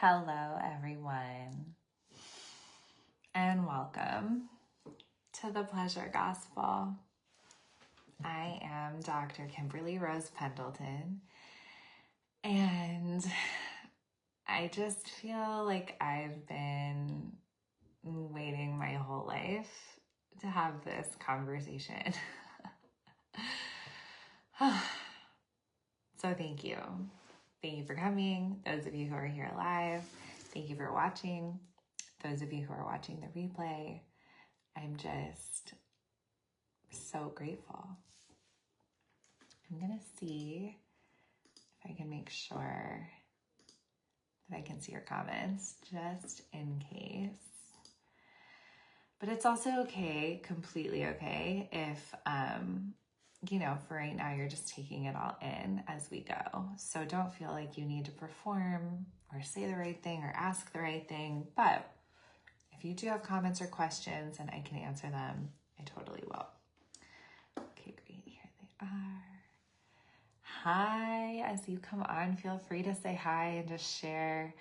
Hello, everyone, and welcome to the Pleasure Gospel. I am Dr. Kimberly Rose Pendleton, and I just feel like I've been waiting my whole life to have this conversation. So thank you. Thank you for coming. Those of you who are here live, thank you for watching. Those of you who are watching the replay, I'm just so grateful. I'm going to see if I can make sure that I can see your comments just in case. But it's also okay, completely okay, if, for right now, you're just taking it all in as we go. So don't feel like you need to perform or say the right thing or ask the right thing. But if you do have comments or questions and I can answer them, I totally will. Okay, great. Here they are. Hi. As you come on, feel free to say hi and just share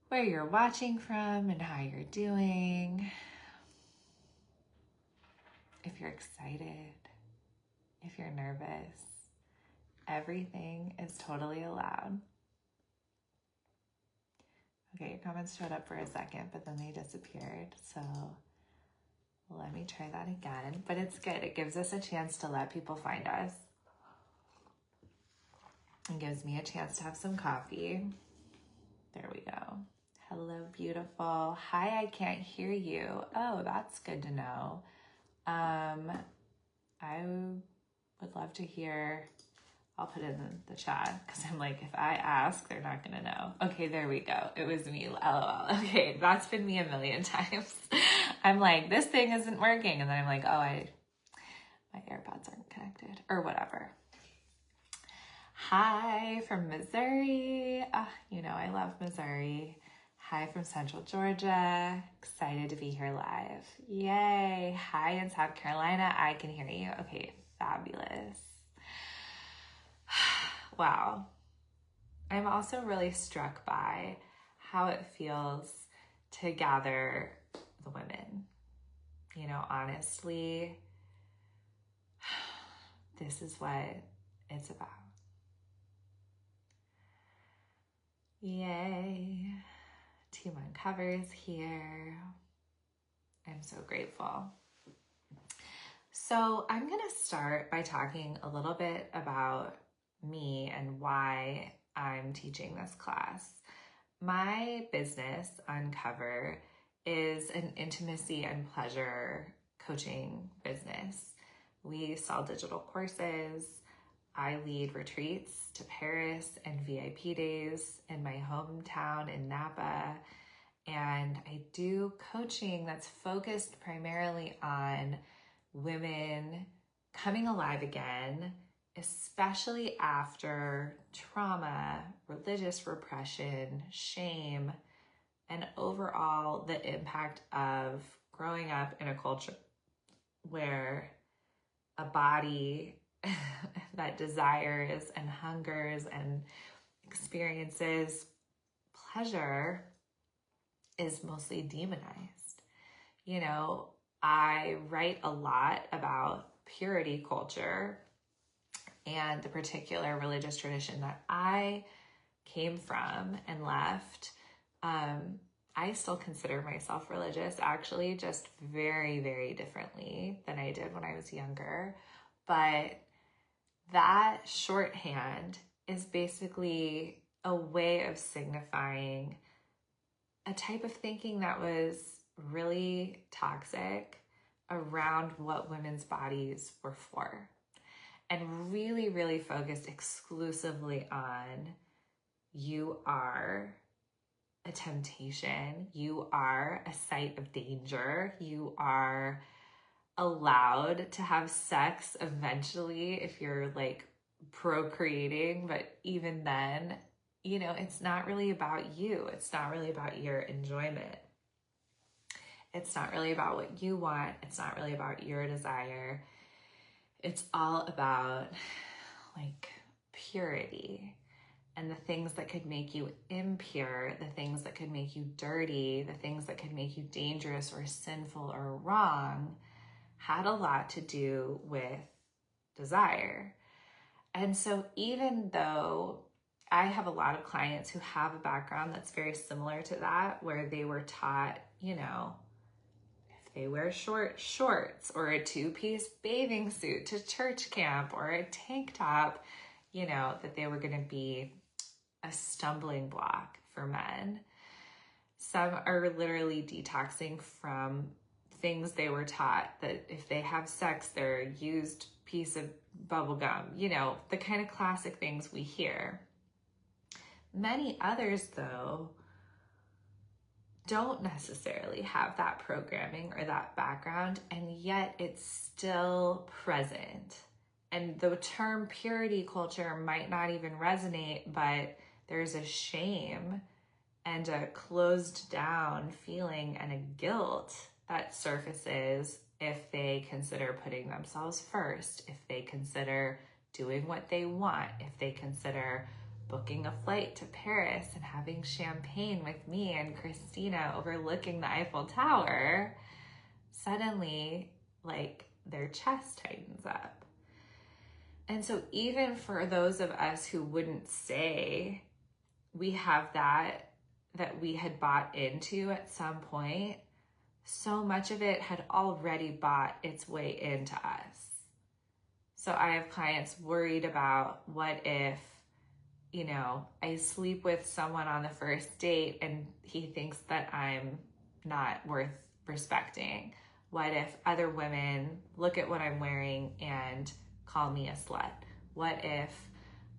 where you're watching from and how you're doing. If you're excited, if you're nervous, everything is totally allowed. Okay, your comments showed up for a second, but then they disappeared. So let me try that again. But it's good. It gives us a chance to let people find us. It gives me a chance to have some coffee. There we go. Hello, beautiful. Hi, I can't hear you. Oh, that's good to know. I would love to hear. I'll put it in the chat because I'm like, if I ask, they're not going to know. Okay, there we go. It was me. LOL. Okay, that's been me a million times. I'm like, this thing isn't working. And then I'm like, my AirPods aren't connected or whatever. Hi from Missouri. I love Missouri. Hi from Central Georgia. Excited to be here live. Yay. Hi in South Carolina. I can hear you. Okay, fabulous. Wow. I'm also really struck by how it feels to gather the women. Honestly, this is what it's about. Yay. Team Uncovers here. I'm so grateful. So I'm going to start by talking a little bit about me and why I'm teaching this class. My business, Uncover, is an intimacy and pleasure coaching business. We sell digital courses. I lead retreats to Paris and VIP days in my hometown in Napa. And I do coaching that's focused primarily on women coming alive again, especially after trauma, religious repression, shame, and overall the impact of growing up in a culture where a body that desires and hungers and experiences pleasure is mostly demonized. I write a lot about purity culture and the particular religious tradition that I came from and left. I still consider myself religious, actually, just very, very differently than I did when I was younger. But that shorthand is basically a way of signifying a type of thinking that was really toxic around what women's bodies were for, and really, really focused exclusively on you are a temptation, you are a site of danger, you are allowed to have sex eventually if you're like procreating, but even then, it's not really about you. It's not really about your enjoyment. It's not really about what you want. It's not really about your desire. It's all about like purity and the things that could make you impure, the things that could make you dirty, the things that could make you dangerous or sinful or wrong, had a lot to do with desire. And so even though I have a lot of clients who have a background that's very similar to that, where they were taught, you know, if they wear short shorts or a two-piece bathing suit to church camp or a tank top, you know, that they were going to be a stumbling block for men. Some are literally detoxing from things they were taught, that if they have sex, they're a used piece of bubble gum, you know, the kind of classic things we hear. Many others, though, don't necessarily have that programming or that background, and yet it's still present. And the term purity culture might not even resonate, but there's a shame and a closed down feeling and a guilt that surfaces if they consider putting themselves first, if they consider doing what they want, if they consider booking a flight to Paris and having champagne with me and Christina overlooking the Eiffel Tower. Suddenly, like, their chest tightens up. And so even for those of us who wouldn't say we have that we had bought into at some point, so much of it had already bought its way into us. So I have clients worried about, what if, you know, I sleep with someone on the first date and he thinks that I'm not worth respecting? What if other women look at what I'm wearing and call me a slut? What if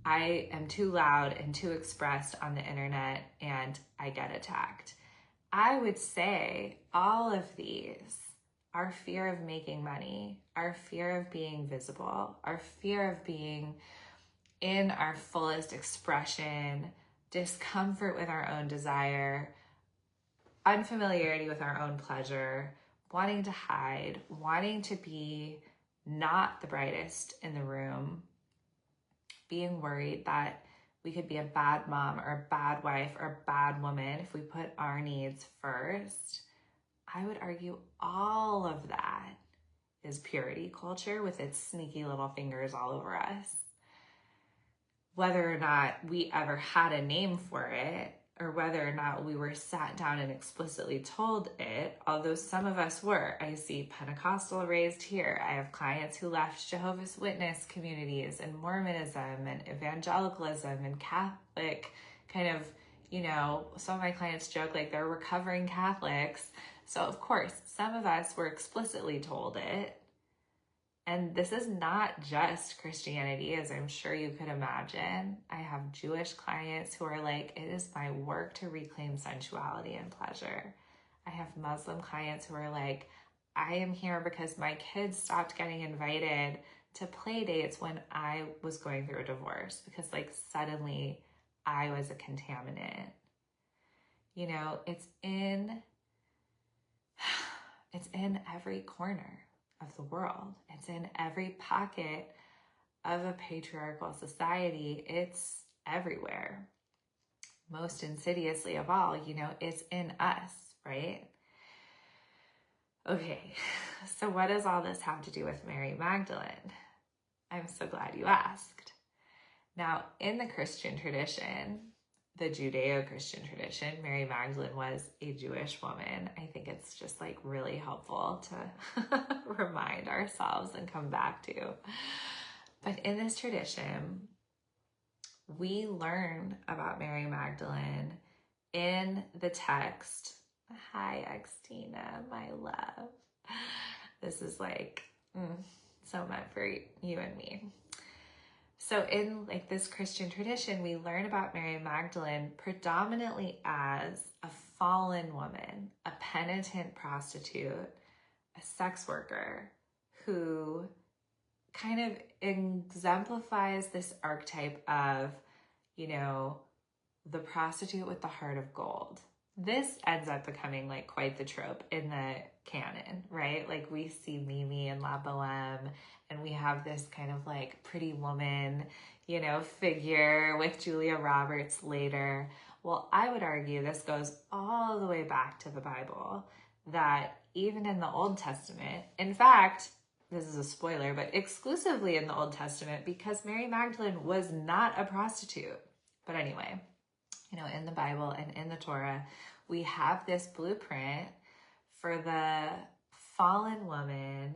I am too loud and too expressed on the internet and I get attacked? I would say all of these, our fear of making money, our fear of being visible, our fear of being in our fullest expression, discomfort with our own desire, unfamiliarity with our own pleasure, wanting to hide, wanting to be not the brightest in the room, being worried that we could be a bad mom or a bad wife or a bad woman if we put our needs first. I would argue all of that is purity culture with its sneaky little fingers all over us. Whether or not we ever had a name for it, or whether or not we were sat down and explicitly told it, although some of us were. I see Pentecostal raised here. I have clients who left Jehovah's Witness communities and Mormonism and evangelicalism and Catholic kind of, you know, some of my clients joke like they're recovering Catholics. So of course, some of us were explicitly told it. And this is not just Christianity, as I'm sure you could imagine. I have Jewish clients who are like, it is my work to reclaim sensuality and pleasure. I have Muslim clients who are like, I am here because my kids stopped getting invited to play dates when I was going through a divorce, because like suddenly I was a contaminant. You know, it's in every corner of the world. It's in every pocket of a patriarchal society. It's everywhere. Most insidiously of all, you know, it's in us, right? Okay, so what does all this have to do with Mary Magdalene? I'm so glad you asked. Now, in the Christian tradition, the Judeo-Christian tradition, Mary Magdalene was a Jewish woman. I think it's just like really helpful to remind ourselves and come back to. But in this tradition, we learn about Mary Magdalene in the text. Hi, Xtina, my love. This is like so meant for you and me. So in like this Christian tradition, we learn about Mary Magdalene predominantly as a fallen woman, a penitent prostitute, a sex worker who kind of exemplifies this archetype of, you know, the prostitute with the heart of gold. this ends up becoming like quite the trope in the canon, right? Like we see Mimi and La Boheme, and we have this kind of like pretty woman, you know, figure with Julia Roberts later. Well, I would argue this goes all the way back to the Bible, that even in the Old Testament, in fact, this is a spoiler, but exclusively in the Old Testament, because Mary Magdalene was not a prostitute. But anyway, you know, in the Bible and in the Torah, we have this blueprint for the fallen woman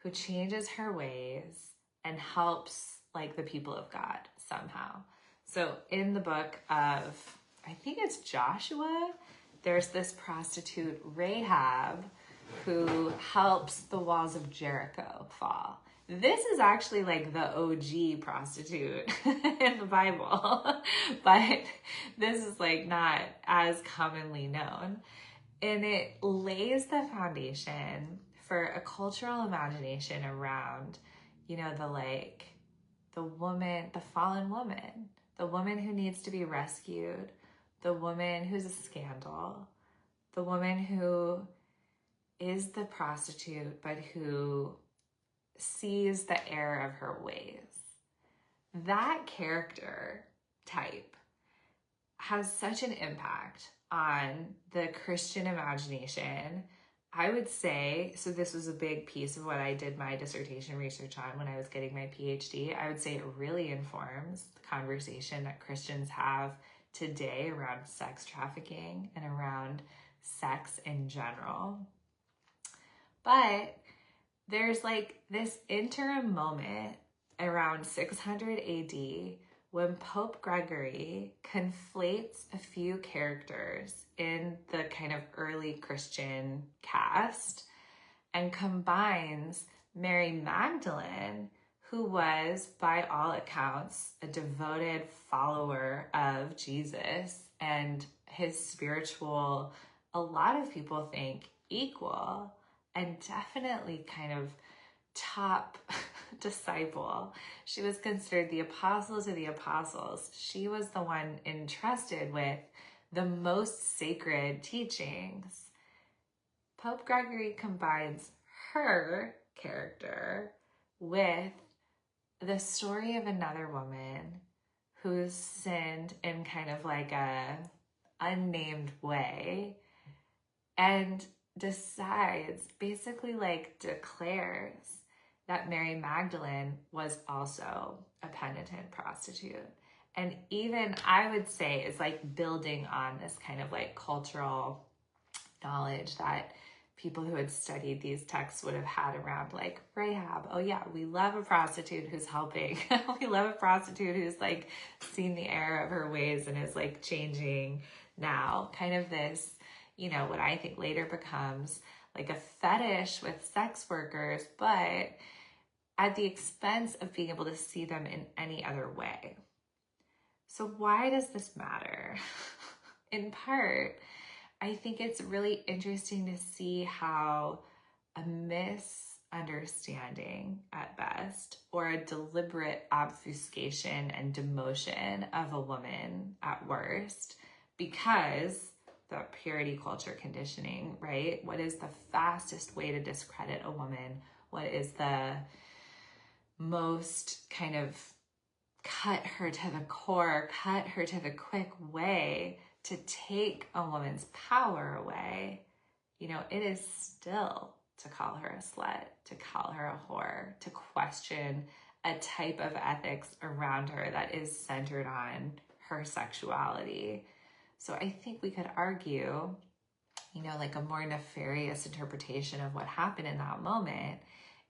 who changes her ways and helps like the people of God somehow. So in the book of, I think it's Joshua, there's this prostitute Rahab who helps the walls of Jericho fall. This is actually like the OG prostitute in the Bible, but this is like not as commonly known. And it lays the foundation for a cultural imagination around, you know, the woman, the fallen woman, the woman who needs to be rescued, the woman who's a scandal, the woman who is the prostitute, but who sees the error of her ways. That character type has such an impact on the Christian imagination. I would say, so this was a big piece of what I did my dissertation research on when I was getting my PhD. I would say it really informs the conversation that Christians have today around sex trafficking and around sex in general. But there's like this interim moment around 600 AD when Pope Gregory conflates a few characters in the kind of early Christian cast and combines Mary Magdalene, who was, by all accounts, a devoted follower of Jesus and his spiritual, a lot of people think, equal, and definitely kind of top disciple. She was considered the apostle to the apostles. She was the one entrusted with the most sacred teachings. Pope Gregory combines her character with the story of another woman who's sinned in kind of like a unnamed way, and decides, basically like declares, that Mary Magdalene was also a penitent prostitute. And even I would say it's like building on this kind of like cultural knowledge that people who had studied these texts would have had around like Rahab. Oh yeah, we love a prostitute who's helping. We love a prostitute who's like seen the error of her ways and is like changing now. Kind of this, you know, what I think later becomes like a fetish with sex workers, but at the expense of being able to see them in any other way. So why does this matter? In part, I think it's really interesting to see how a misunderstanding at best, or a deliberate obfuscation and demotion of a woman at worst, because the purity culture conditioning, right? What is the fastest way to discredit a woman? What is the most kind of cut her to the core, cut her to the quick way to take a woman's power away? You know, it is still to call her a slut, to call her a whore, to question a type of ethics around her that is centered on her sexuality. So I think we could argue, you know, like a more nefarious interpretation of what happened in that moment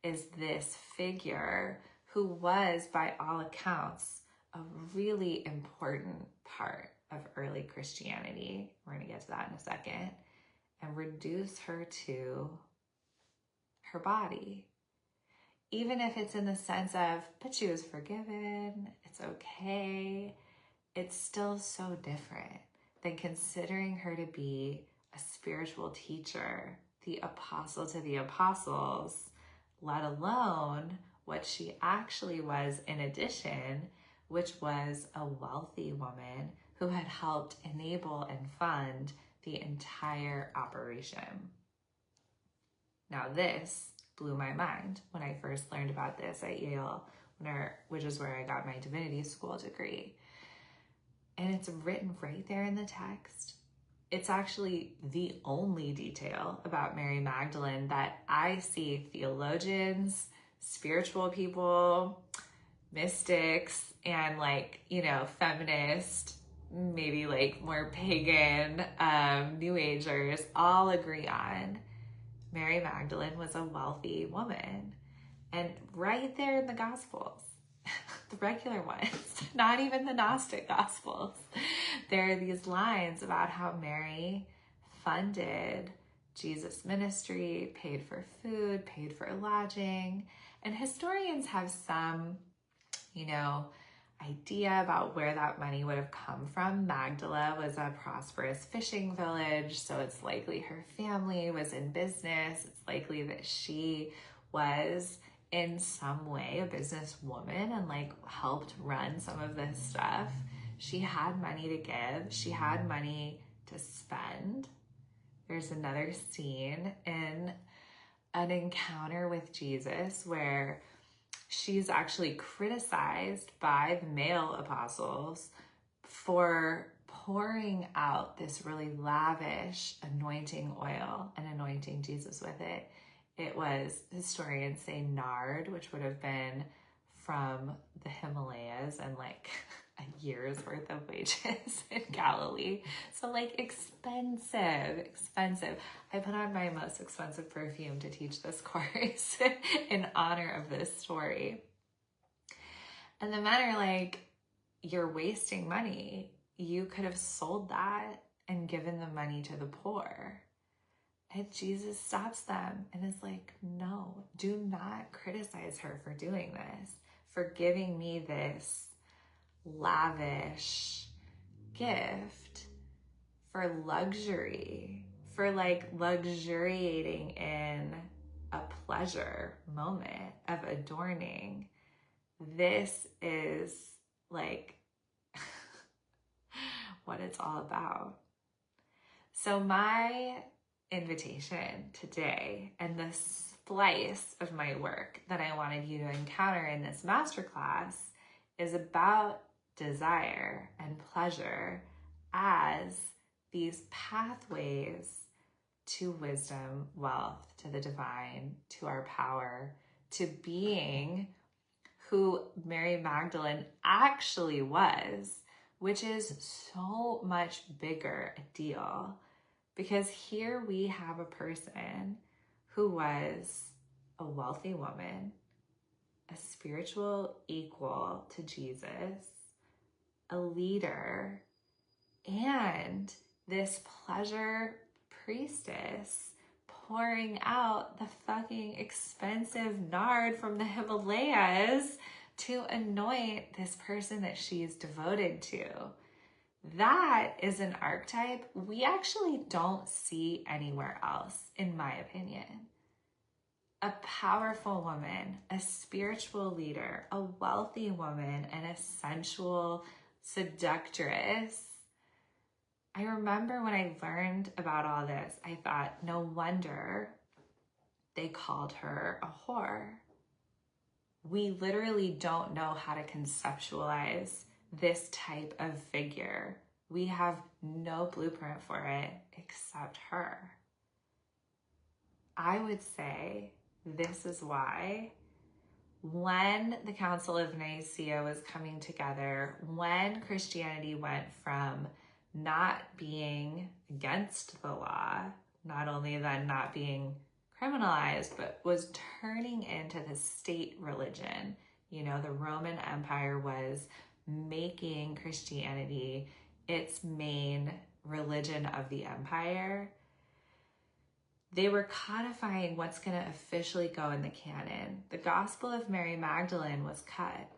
is this figure who was, by all accounts, a really important part of early Christianity. We're going to get to that in a second. And reduce her to her body. Even if it's in the sense of, but she was forgiven, it's okay, it's still so different than considering her to be a spiritual teacher, the apostle to the apostles, let alone what she actually was in addition, which was a wealthy woman who had helped enable and fund the entire operation. Now, this blew my mind when I first learned about this at Yale, which is where I got my divinity school degree. And it's written right there in the text. It's actually the only detail about Mary Magdalene that I see theologians, spiritual people, mystics, and feminist, maybe more pagan, New Agers all agree on. Mary Magdalene was a wealthy woman. And right there in the Gospels, the regular ones, not even the Gnostic Gospels, there are these lines about how Mary funded Jesus' ministry, paid for food, paid for lodging. And historians have some, idea about where that money would have come from. Magdala was a prosperous fishing village, so it's likely her family was in business. It's likely that she was in some way a businesswoman and helped run some of this stuff. She had money to give. She had money to spend. There's another scene in an encounter with Jesus where she's actually criticized by the male apostles for pouring out this really lavish anointing oil and anointing Jesus with it. It was, historians say, nard, which would have been from the Himalayas and a year's worth of wages in Galilee. So expensive. I put on my most expensive perfume to teach this course in honor of this story. And the men are you're wasting money. You could have sold that and given the money to the poor. And Jesus stops them and is no, do not criticize her for doing this, for giving me this lavish gift for luxury, for luxuriating in a pleasure moment of adorning. This is what it's all about. So my invitation today, and the slice of my work that I wanted you to encounter in this masterclass, is about desire and pleasure as these pathways to wisdom, wealth, to the divine, to our power, to being who Mary Magdalene actually was, which is so much bigger a deal. Because here we have a person who was a wealthy woman, a spiritual equal to Jesus, a leader, and this pleasure priestess pouring out the fucking expensive nard from the Himalayas to anoint this person that she's devoted to. That is an archetype we actually don't see anywhere else, in my opinion. A powerful woman, a spiritual leader, a wealthy woman, and a sensual seductress. I remember when I learned about all this, I thought, no wonder they called her a whore. We literally don't know how to conceptualize this type of figure. We have no blueprint for it except her. I would say this is why when the Council of Nicaea was coming together, when Christianity went from not being against the law, not only then not being criminalized, but was turning into the state religion. The Roman Empire was making Christianity its main religion of the empire. They were codifying what's going to officially go in the canon. The Gospel of Mary Magdalene was cut.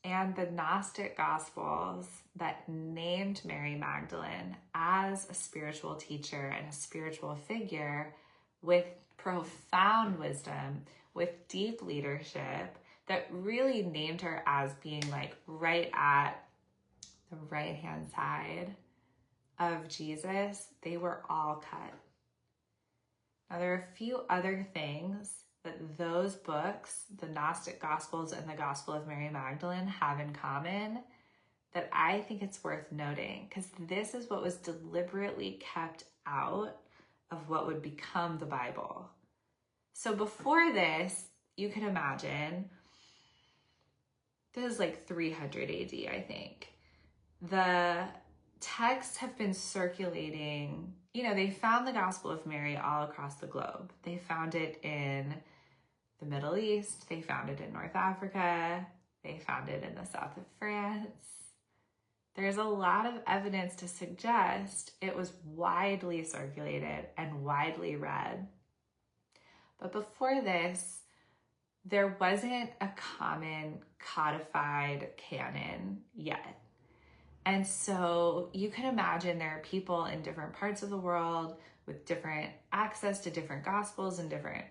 And the Gnostic Gospels that named Mary Magdalene as a spiritual teacher and a spiritual figure with profound wisdom, with deep leadership, that really named her as being right at the right-hand side of Jesus, they were all cut. Now, there are a few other things that those books, the Gnostic Gospels and the Gospel of Mary Magdalene, have in common that I think it's worth noting, because this is what was deliberately kept out of what would become the Bible. So before this, you can imagine, this is like 300 AD, I think. The texts have been circulating. They found the Gospel of Mary all across the globe. They found it in the Middle East. They found it in North Africa. They found it in the south of France. There's a lot of evidence to suggest it was widely circulated and widely read. But before this, there wasn't a common codified canon yet. And so you can imagine there are people in different parts of the world with different access to different gospels and different,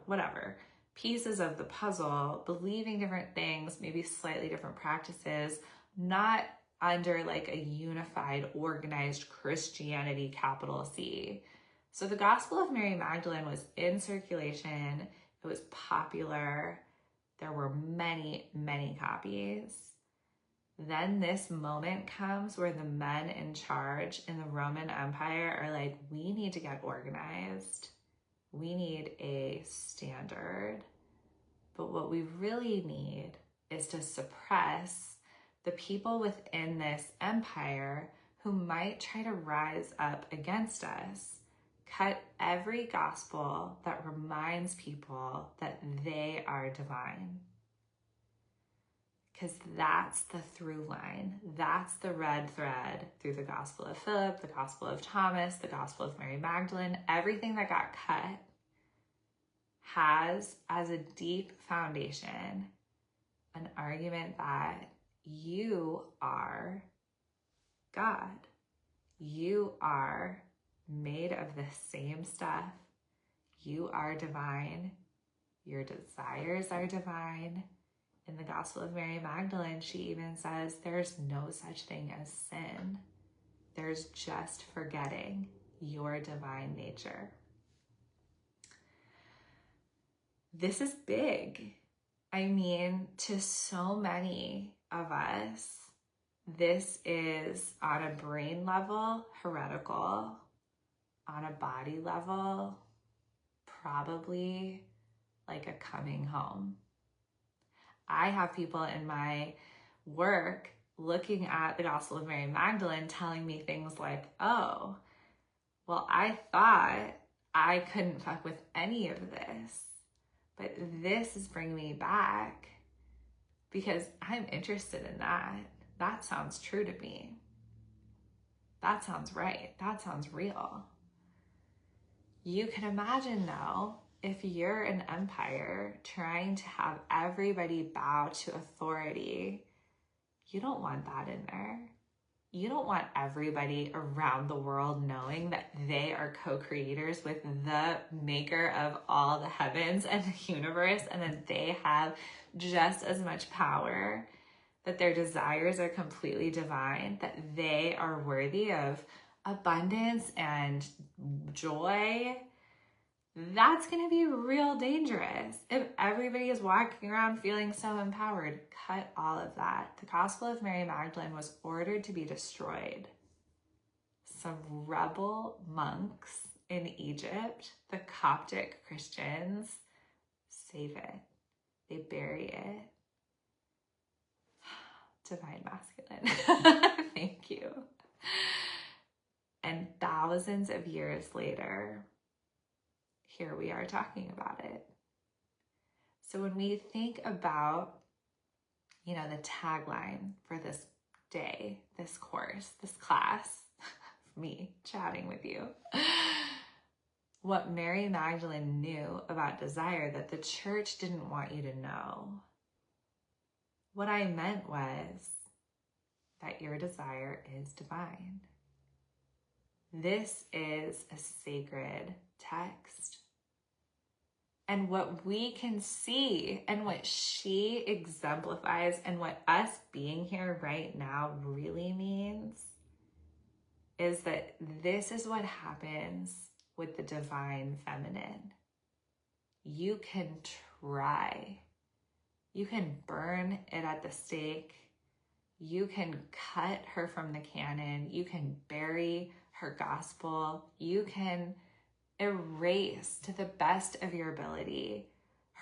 whatever, pieces of the puzzle, believing different things, maybe slightly different practices, not under like a unified, organized Christianity, capital C. So the Gospel of Mary Magdalene was in circulation. It was popular. There were many, many copies. Then this moment comes where the men in charge in the Roman Empire are like, we need to get organized. We need a standard. But what we really need is to suppress the people within this empire who might try to rise up against us. Cut every gospel that reminds people that they are divine. Because that's the through line. That's the red thread through the Gospel of Philip, the Gospel of Thomas, the Gospel of Mary Magdalene. Everything that got cut has as a deep foundation an argument that you are God. You are made of the same stuff. You are divine. Your desires are divine. In the Gospel of Mary Magdalene, she even says there's no such thing as sin. There's just forgetting your divine nature. This is big. I mean, to so many of us, this is on a brain level, heretical. On a body level, probably like a coming home. I have people in my work looking at the Gospel of Mary Magdalene telling me things like, oh, well, I thought I couldn't fuck with any of this, but this is bringing me back because I'm interested in that. That sounds true to me. That sounds right. That sounds real. You can imagine though, if you're an empire trying to have everybody bow to authority, you don't want that in there. You don't want everybody around the world knowing that they are co-creators with the maker of all the heavens and the universe, and that they have just as much power, that their desires are completely divine, that they are worthy of abundance and joy. That's going to be real dangerous. If everybody is walking around feeling so empowered, cut all of that. The Gospel of Mary Magdalene was ordered to be destroyed. Some rebel monks in Egypt, the Coptic Christians, save it. They bury it. Divine masculine. Thank you. And thousands of years later, here we are talking about it. So when we think about, the tagline for this day, this course, this class, me chatting with you, what Mary Magdalene knew about desire that the church didn't want you to know. What I meant was that your desire is divine. This is a sacred text. And what we can see and what she exemplifies and what us being here right now really means is that this is what happens with the divine feminine. You can try. You can burn it at the stake. You can cut her from the canon. You can bury her gospel. You can erase to the best of your ability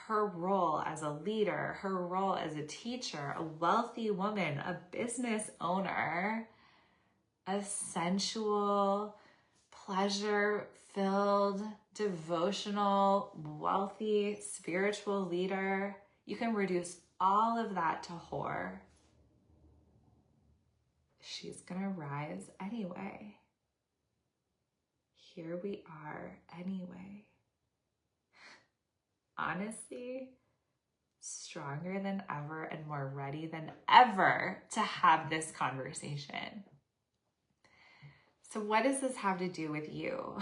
her role as a leader, her role as a teacher, a wealthy woman, a business owner, a sensual, pleasure-filled, devotional, wealthy, spiritual leader. You can reduce all of that to whore. She's gonna rise anyway. Here we are anyway. Honestly, stronger than ever and more ready than ever to have this conversation. So what does this have to do with you?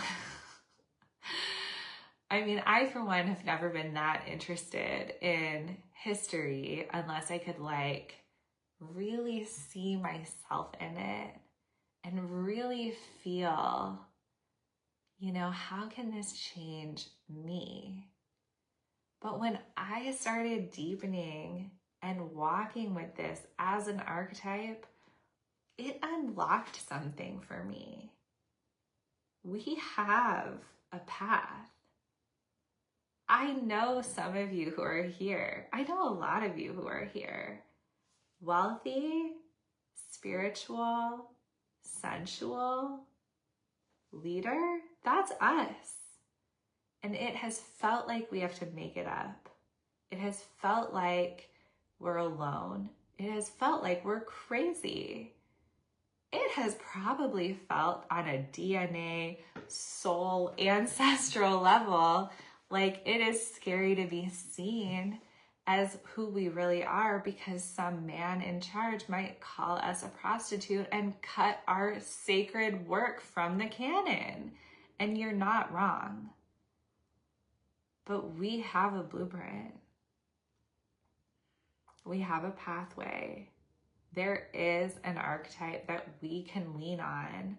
I mean, I, for one, have never been that interested in history unless I could really see myself in it and really feel, how can this change me? But when I started deepening and walking with this as an archetype, it unlocked something for me. We have a path. I know some of you who are here. I know a lot of you who are here. Wealthy, spiritual, sensual, leader, that's us. And it has felt like we have to make it up. It has felt like we're alone. It has felt like we're crazy. It has probably felt on a DNA, soul, ancestral level like it is scary to be seen as who we really are because some man in charge might call us a prostitute and cut our sacred work from the canon. And you're not wrong. But we have a blueprint. We have a pathway. There is an archetype that we can lean on.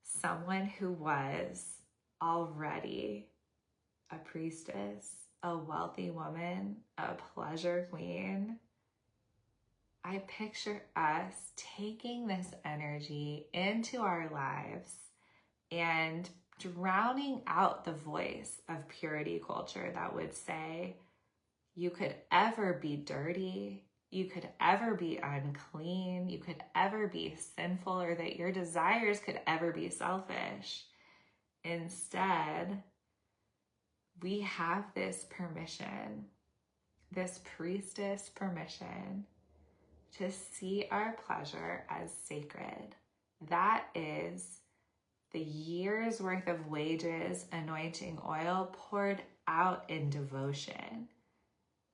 Someone who was already a priestess, a wealthy woman, a pleasure queen. I picture us taking this energy into our lives and drowning out the voice of purity culture that would say, you could ever be dirty, you could ever be unclean, you could ever be sinful, or that your desires could ever be selfish. Instead, we have this permission, this priestess permission to see our pleasure as sacred. That is the year's worth of wages, anointing oil poured out in devotion.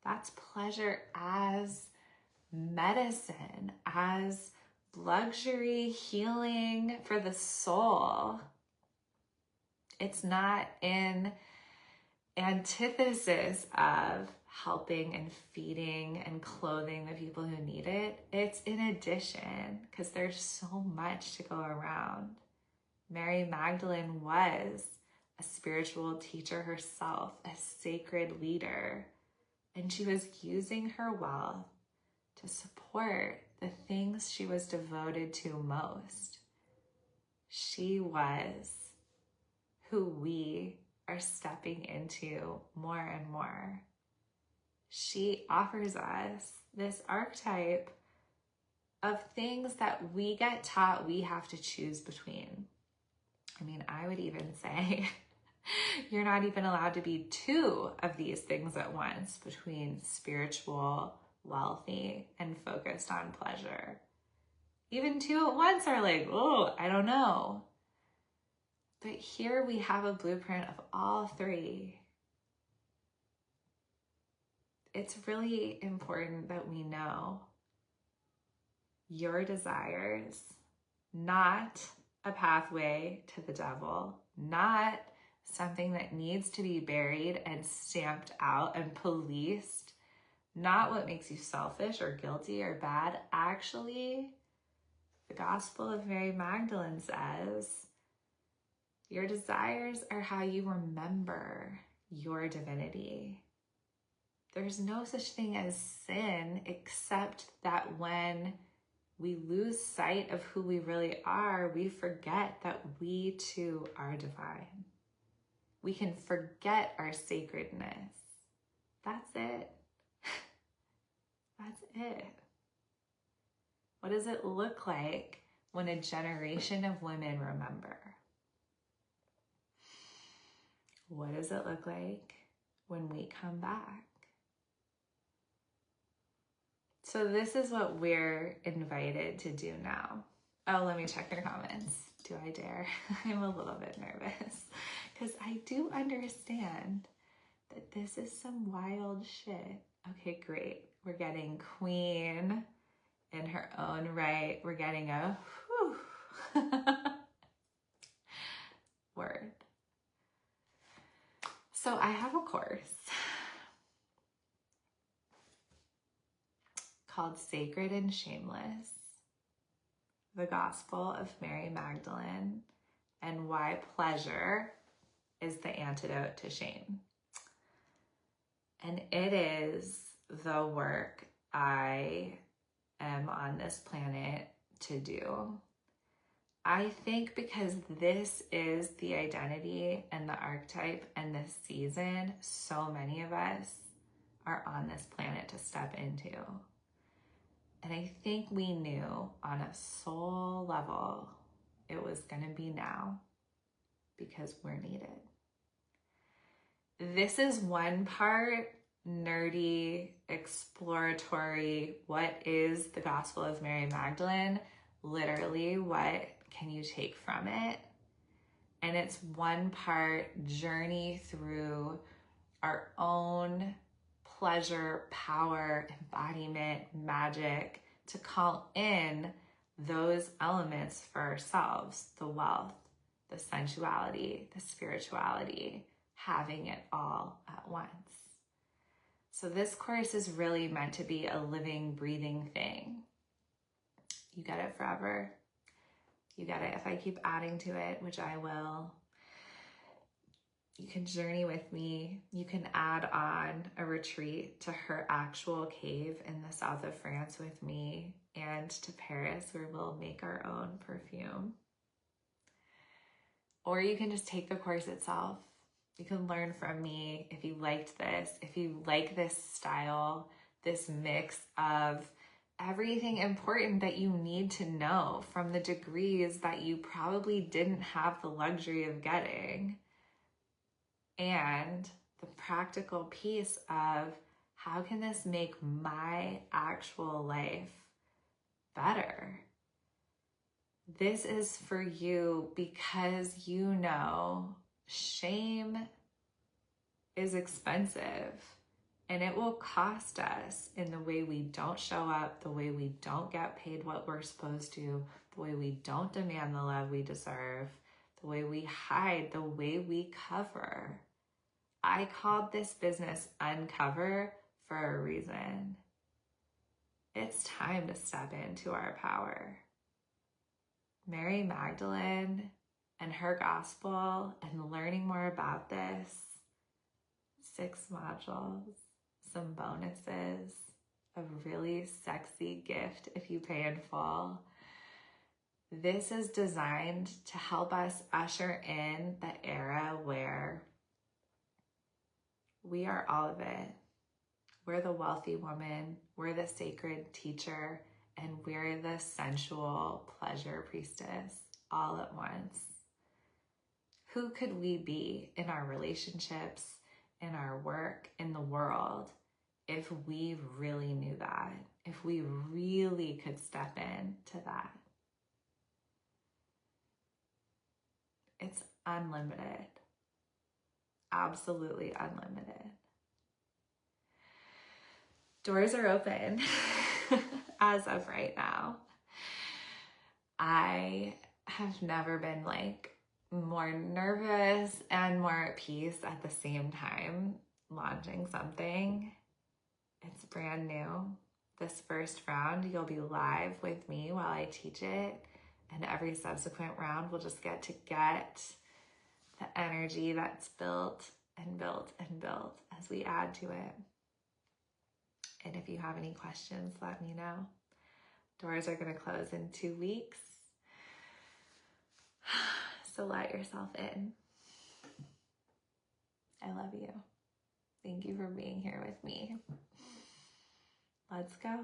That's pleasure as medicine, as luxury healing for the soul. It's not in antithesis of helping and feeding and clothing the people who need it. It's in addition, because there's so much to go around. Mary Magdalene was a spiritual teacher herself, a sacred leader, and she was using her wealth to support the things she was devoted to most. She was who we are stepping into more and more. She offers us this archetype of things that we get taught we have to choose between. I mean, I would even say you're not even allowed to be two of these things at once, between spiritual, wealthy, and focused on pleasure. Even two at once are like, oh, I don't know. But here we have a blueprint of all three. It's really important that we know your desires, not a pathway to the devil, not something that needs to be buried and stamped out and policed, not what makes you selfish or guilty or bad. Actually, The Gospel of Mary Magdalene says, your desires are how you remember your divinity. There's no such thing as sin except that when we lose sight of who we really are, we forget that we too are divine. We can forget our sacredness. That's it. That's it. What does it look like when a generation of women remember? What does it look like when we come back? So this is what we're invited to do now. Oh, let me check your comments. Do I dare? I'm a little bit nervous because I do understand that this is some wild shit. Okay, great. We're getting queen in her own right. We're getting a whew word. So I have a course called Sacred and Shameless, the Gospel of Mary Magdalene, and why pleasure is the antidote to shame. And it is the work I am on this planet to do. I think because this is the identity and the archetype and the season so many of us are on this planet to step into. And I think we knew on a soul level it was going to be now because we're needed. This is one part nerdy, exploratory, what is the Gospel of Mary Magdalene? Literally, what can you take from it? And it's one part journey through our own pleasure, power, embodiment, magic, to call in those elements for ourselves, the wealth, the sensuality, the spirituality, having it all at once. So this course is really meant to be a living, breathing thing. You get it forever. You get it if I keep adding to it, which I will. You can journey with me. You can add on a retreat to her actual cave in the south of France with me, and to Paris where we'll make our own perfume. Or you can just take the course itself. You can learn from me if you liked this, if you like this style, this mix of everything important that you need to know from the degrees that you probably didn't have the luxury of getting. And the practical piece of how can this make my actual life better? This is for you because you know shame is expensive and it will cost us in the way we don't show up, the way we don't get paid what we're supposed to, the way we don't demand the love we deserve, the way we hide, the way we cover. I called this business Uncover for a reason. It's time to step into our power. Mary Magdalene and her gospel and learning more about this, 6 modules, some bonuses, a really sexy gift if you pay in full. This is designed to help us usher in the era where we are all of it. We're the wealthy woman, we're the sacred teacher, and we're the sensual pleasure priestess all at once. Who could we be in our relationships, in our work, in the world, if we really knew that, if we really could step into that? It's unlimited. Absolutely unlimited. Doors are open as of right now. I have never been more nervous and more at peace at the same time launching something. It's brand new. This first round, you'll be live with me while I teach it. And every subsequent round, we'll just get to get the energy that's built and built and built as we add to it. And if you have any questions, let me know. Doors are going to close in 2 weeks. So let yourself in. I love you. Thank you for being here with me. Let's go.